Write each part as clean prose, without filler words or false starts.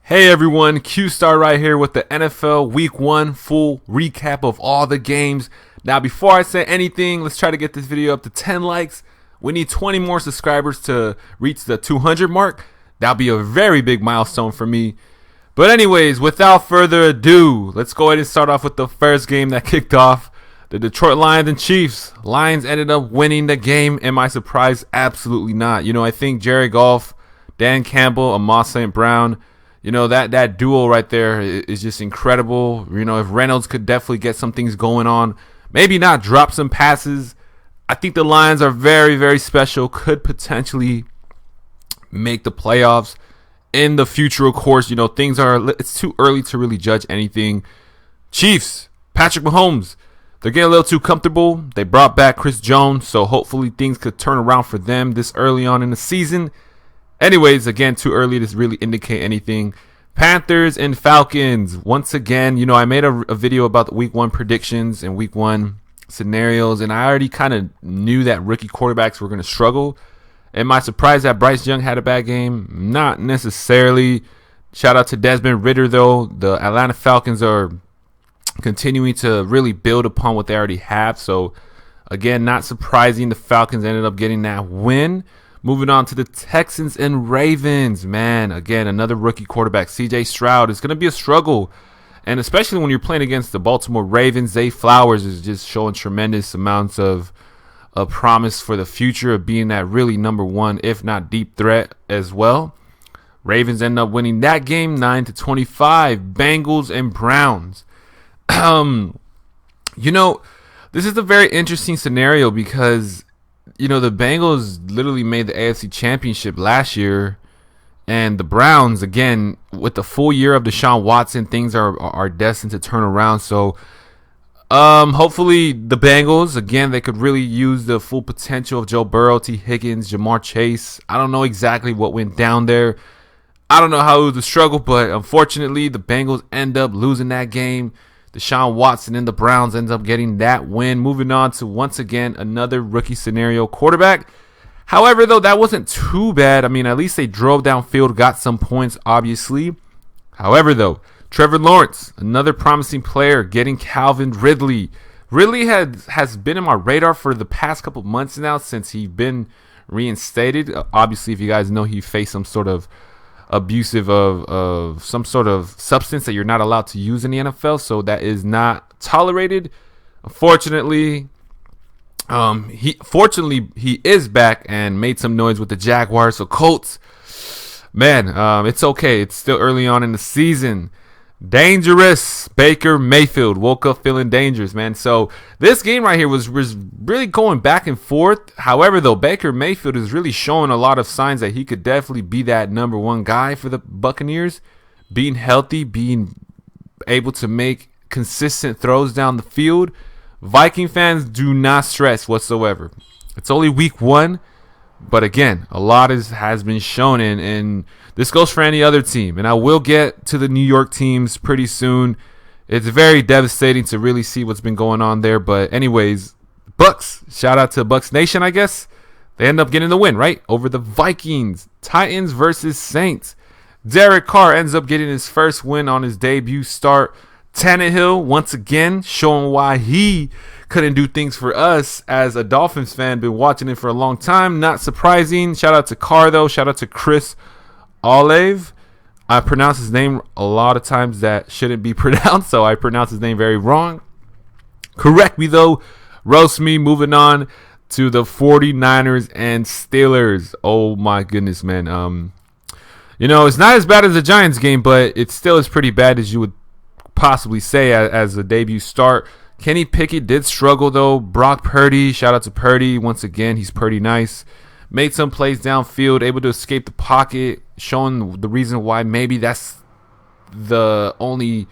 Hey everyone, Q Star right here with the NFL Week 1 full recap of all the games. Now before I say anything, let's try to get this video up to 10 likes. We need 20 more subscribers to reach the 200 mark. That'll be a very big milestone for me. But anyways, without further ado, let's go ahead and start off with the first game that kicked off. The Detroit Lions and Chiefs. Lions ended up winning the game. Am I surprised? Absolutely not. I think Jared Goff, Dan Campbell, Amos St. Brown, that duo right there is just incredible. If Reynolds could definitely get some things going on, maybe not drop some passes. I think the Lions are very, very special. Could potentially make the playoffs in the future, of course. It's too early to really judge anything. Chiefs, Patrick Mahomes, they're getting a little too comfortable. They brought back Chris Jones, so hopefully things could turn around for them this early on in the season. Anyways, again, too early to really indicate anything. Panthers and Falcons. Once again, I made a video about the Week 1 predictions and Week 1 scenarios, and I already kind of knew that rookie quarterbacks were going to struggle. Am I surprised that Bryce Young had a bad game? Not necessarily. Shout out to Desmond Ridder, though. The Atlanta Falcons are continuing to really build upon what they already have. So, again, not surprising the Falcons ended up getting that win. Moving on to the Texans and Ravens. Man, again, another rookie quarterback, CJ Stroud. It's going to be a struggle. And especially when you're playing against the Baltimore Ravens, Zay Flowers is just showing tremendous amounts of promise for the future of being that really number one, if not deep threat as well. Ravens end up winning that game 9-25. Bengals and Browns. This is a very interesting scenario because the Bengals literally made the AFC Championship last year, and the Browns, again, with the full year of Deshaun Watson, things are destined to turn around. So, hopefully the Bengals, again, they could really use the full potential of Joe Burrow, T. Higgins, Jamar Chase. I don't know exactly what went down there. I don't know how it was a struggle, but unfortunately, the Bengals end up losing that game. Deshaun Watson and the Browns ends up getting that win. Moving on to, once again, another rookie scenario quarterback. However, though, that wasn't too bad. I mean, at least they drove downfield, got some points, obviously. However, though, Trevor Lawrence, another promising player, getting Calvin Ridley. Ridley has been in my radar for the past couple months now since he's been reinstated. Obviously, if you guys know, he faced some sort of abusive of some sort of substance that you're not allowed to use in the NFL, so that is not tolerated. Unfortunately, he is back and made some noise with the Jaguars. So Colts, man, it's okay. It's still early on in the season. Dangerous Baker Mayfield woke up feeling dangerous, man. So this game right here was really going back and forth. However, though, Baker Mayfield is really showing a lot of signs that he could definitely be that number one guy for the Buccaneers. Being healthy, being able to make consistent throws down the field. Viking fans, do not stress whatsoever. It's only week 1. But again, a lot has been shown, and this goes for any other team. And I will get to the New York teams pretty soon. It's very devastating to really see what's been going on there. But anyways, Bucks. Shout out to Bucks Nation, I guess. They end up getting the win, right? Over the Vikings. Titans versus Saints. Derek Carr ends up getting his first win on his debut start. Tannehill, once again, showing why he couldn't do things for us as a Dolphins fan. Been watching it for a long time. Not surprising. Shout out to Carr, though. Shout out to Chris Olave. I pronounce his name a lot of times that shouldn't be pronounced, so I pronounce his name very wrong. Correct me, though. Roast me. Moving on to the 49ers and Steelers. Oh, my goodness, man. It's not as bad as the Giants game, but it still is pretty bad as you would possibly say as a debut start. Kenny Pickett did struggle, though. Brock Purdy, shout out to Purdy. Once again, he's pretty nice. Made some plays downfield, able to escape the pocket, showing the reason why maybe that's the only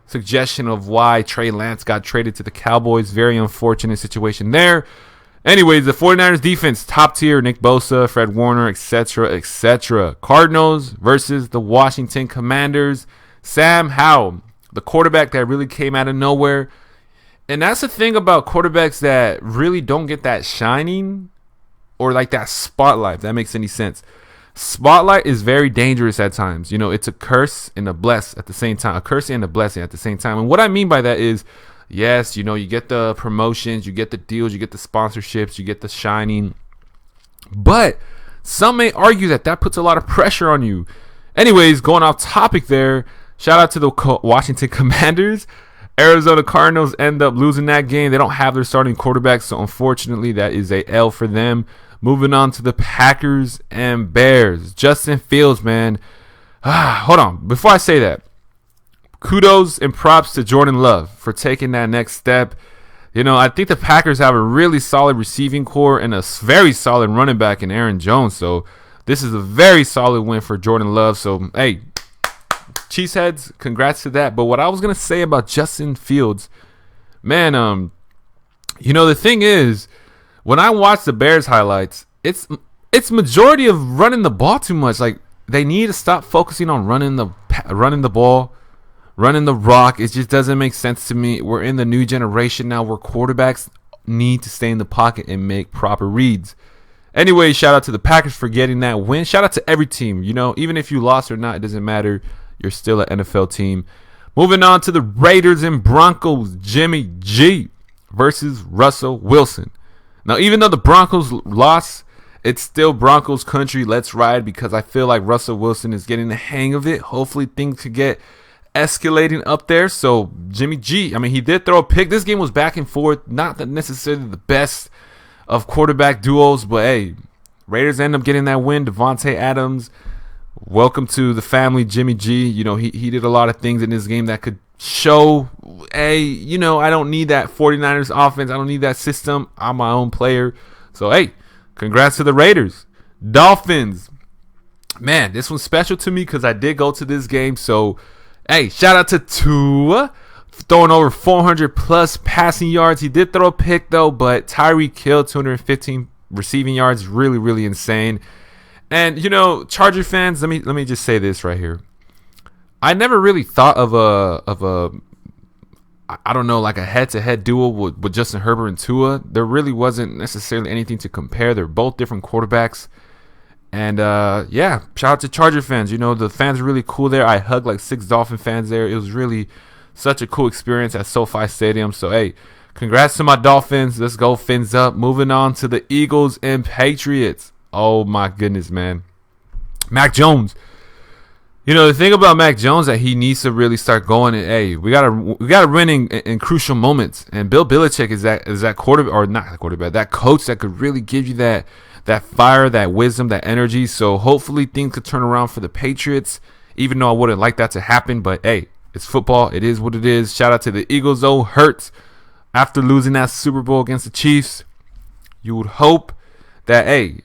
suggestion of why Trey Lance got traded to the Cowboys. Very unfortunate situation there. Anyways, the 49ers defense, top tier. Nick Bosa, Fred Warner, etc., etc. Cardinals versus the Washington Commanders. Sam Howell, the quarterback that really came out of nowhere. And that's the thing about quarterbacks that really don't get that shining or like that spotlight, if that makes any sense. Spotlight is very dangerous at times. You know, it's a curse and a bless at the same time. A curse and a blessing at the same time. And what I mean by that is, yes, you know, you get the promotions, you get the deals, you get the sponsorships, you get the shining. But some may argue that that puts a lot of pressure on you. Anyways, going off topic there, shout out to the Washington Commanders. Arizona Cardinals end up losing that game. They don't have their starting quarterback, so unfortunately that is a L for them. Moving on to the Packers and Bears. Justin Fields, man. Hold on. Before I say that, kudos and props to Jordan Love for taking that next step. You know, I think the Packers have a really solid receiving core and a very solid running back in Aaron Jones. So this is a very solid win for Jordan Love. So, hey, Cheeseheads, congrats to that. But what I was going to say about Justin Fields, man, you know, the thing is, when I watch the Bears highlights, it's majority of running the ball too much. Like, they need to stop focusing on running the ball, running the rock. It just doesn't make sense to me. We're in the new generation now where quarterbacks need to stay in the pocket and make proper reads. Anyway, shout out to the Packers for getting that win. Shout out to every team. You know, even if you lost or not, it doesn't matter. You're still an NFL team. Moving on to the Raiders and Broncos. Jimmy G versus Russell Wilson. Now, even though the Broncos lost, it's still Broncos country. Let's ride, because I feel like Russell Wilson is getting the hang of it. Hopefully things could get escalating up there. So Jimmy G, I mean, he did throw a pick. This game was back and forth. Not necessarily the best of quarterback duos, but hey, Raiders end up getting that win. Devontae Adams, welcome to the family, Jimmy G. You know, he did a lot of things in this game that could show, hey, you know, I don't need that 49ers offense. I don't need that system. I'm my own player. So, hey, congrats to the Raiders. Dolphins. Man, this one's special to me because I did go to this game. So, hey, shout out to Tua, throwing over 400-plus passing yards. He did throw a pick, though, but Tyreek Hill, 215 receiving yards. Really, really insane. And, you know, Charger fans, let me just say this right here. I never really thought of a I don't know, like a head-to-head duel with Justin Herbert and Tua. There really wasn't necessarily anything to compare. They're both different quarterbacks. And, yeah, shout out to Charger fans. You know, the fans are really cool there. I hugged like 6 Dolphin fans there. It was really such a cool experience at SoFi Stadium. So, hey, congrats to my Dolphins. Let's go, Fins up. Moving on to the Eagles and Patriots. Oh, my goodness, man. Mac Jones. You know, the thing about Mac Jones that he needs to really start going. And, hey, we gotta win in crucial moments. And Bill Belichick is that quarterback, or not quarterback, that coach that could really give you that fire, that wisdom, that energy. So hopefully things could turn around for the Patriots. Even though I wouldn't like that to happen, but hey, it's football. It is what it is. Shout out to the Eagles, though. Hurts after losing that Super Bowl against the Chiefs. You would hope that, hey,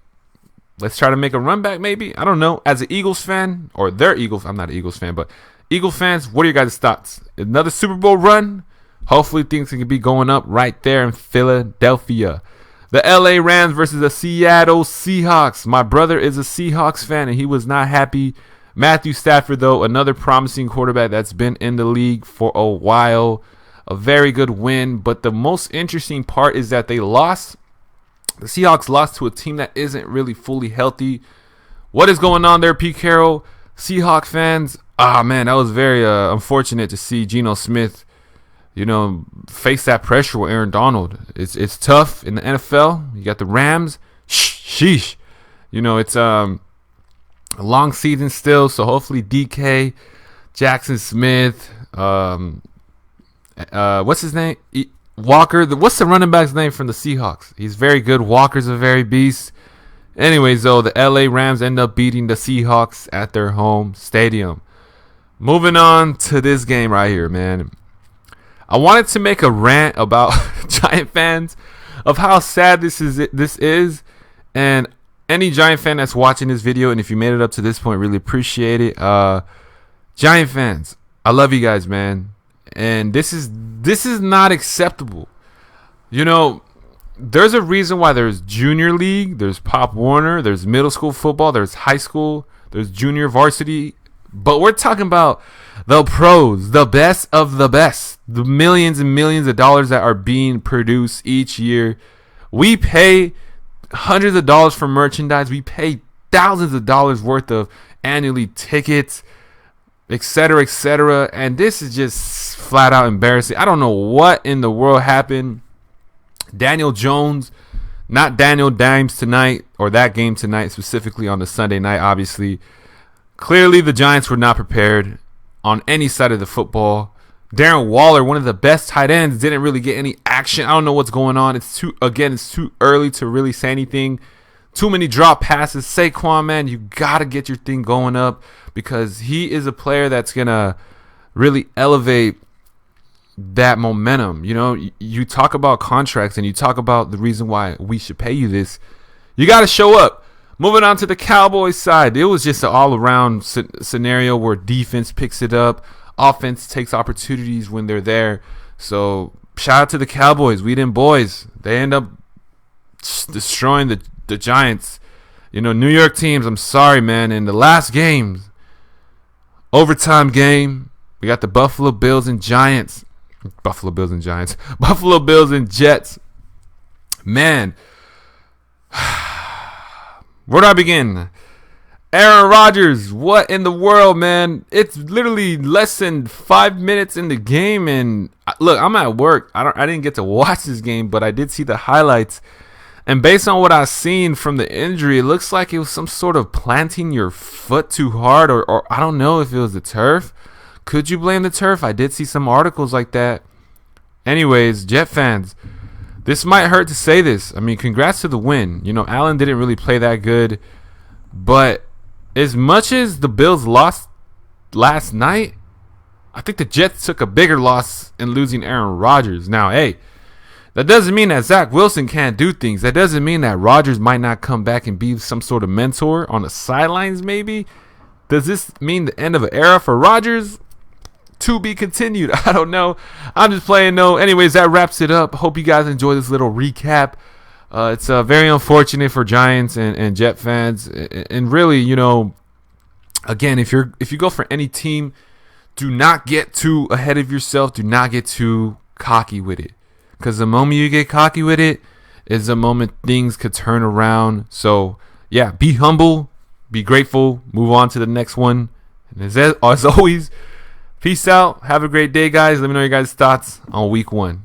let's try to make a run back, maybe. I don't know. As an Eagles fan, or their Eagles, I'm not an Eagles fan, but Eagle fans, what are your guys' thoughts? Another Super Bowl run? Hopefully things can be going up right there in Philadelphia. The LA Rams versus the Seattle Seahawks. My brother is a Seahawks fan, and he was not happy. Matthew Stafford, though, another promising quarterback that's been in the league for a while. A very good win, but the most interesting part is that they lost. The Seahawks lost to a team that isn't really fully healthy. What is going on there, Pete Carroll? Seahawks fans, man, that was very unfortunate to see Geno Smith, you know, face that pressure with Aaron Donald. It's tough in the NFL. You got the Rams. Sheesh. You know, it's a long season still, so hopefully DK, Jackson Smith, what's his name? Walker. What's the running back's name from the Seahawks? He's very good. Walker's a very beast. Anyways, though, the LA Rams end up beating the Seahawks at their home stadium. Moving on to this game right here, man. I wanted to make a rant about Giant fans of how sad this is. And any Giant fan that's watching this video, and if you made it up to this point, really appreciate it. Giant fans, I love you guys, man. And this is not acceptable. You know, there's a reason why there's junior league, there's Pop Warner, there's middle school football, there's high school, there's junior varsity. But we're talking about the pros, the best of the best, the millions and millions of dollars that are being produced each year. We pay hundreds of dollars for merchandise. We pay thousands of dollars worth of annually tickets, etc., etc. And this is just flat out embarrassing. I don't know what in the world happened. Daniel Jones, not Daniel Dimes tonight, or that game tonight, specifically on the Sunday night, obviously. Clearly, the Giants were not prepared on any side of the football. Darren Waller, one of the best tight ends, didn't really get any action. I don't know what's going on. It's too early to really say anything. Too many drop passes. Saquon, man, you got to get your thing going up, because he is a player that's going to really elevate that momentum. You know, you talk about contracts and you talk about the reason why we should pay you this. You got to show up. Moving on to the Cowboys side, it was just an all-around scenario where defense picks it up. Offense takes opportunities when they're there. So shout out to the Cowboys. We them boys. They end up destroying the Giants. You know, New York teams, I'm sorry, man. In the last games, overtime game, we got the Buffalo Bills and Giants. Buffalo Bills and Jets. Man, where do I begin? Aaron Rodgers, what in the world, man? It's literally less than 5 minutes in the game, and look, I'm at work. I didn't get to watch this game, but I did see the highlights. And based on what I've seen from the injury, it looks like it was some sort of planting your foot too hard, or I don't know if it was the turf. Could you blame the turf? I did see some articles like that. Anyways, Jet fans, this might hurt to say this. I mean, congrats to the win. You know, Allen didn't really play that good, but as much as the Bills lost last night, I think the Jets took a bigger loss in losing Aaron Rodgers. Now, hey, that doesn't mean that Zach Wilson can't do things. That doesn't mean that Rodgers might not come back and be some sort of mentor on the sidelines, maybe. Does this mean the end of an era for Rodgers? To be continued. I don't know. I'm just playing no. Anyways, that wraps it up. Hope you guys enjoy this little recap. It's very unfortunate for Giants and Jet fans. And really, you know, again, if you go for any team, do not get too ahead of yourself. Do not get too cocky with it. Because the moment you get cocky with it is the moment things could turn around. So, yeah, be humble. Be grateful. Move on to the next one. And as always, peace out. Have a great day, guys. Let me know your guys' thoughts on week 1.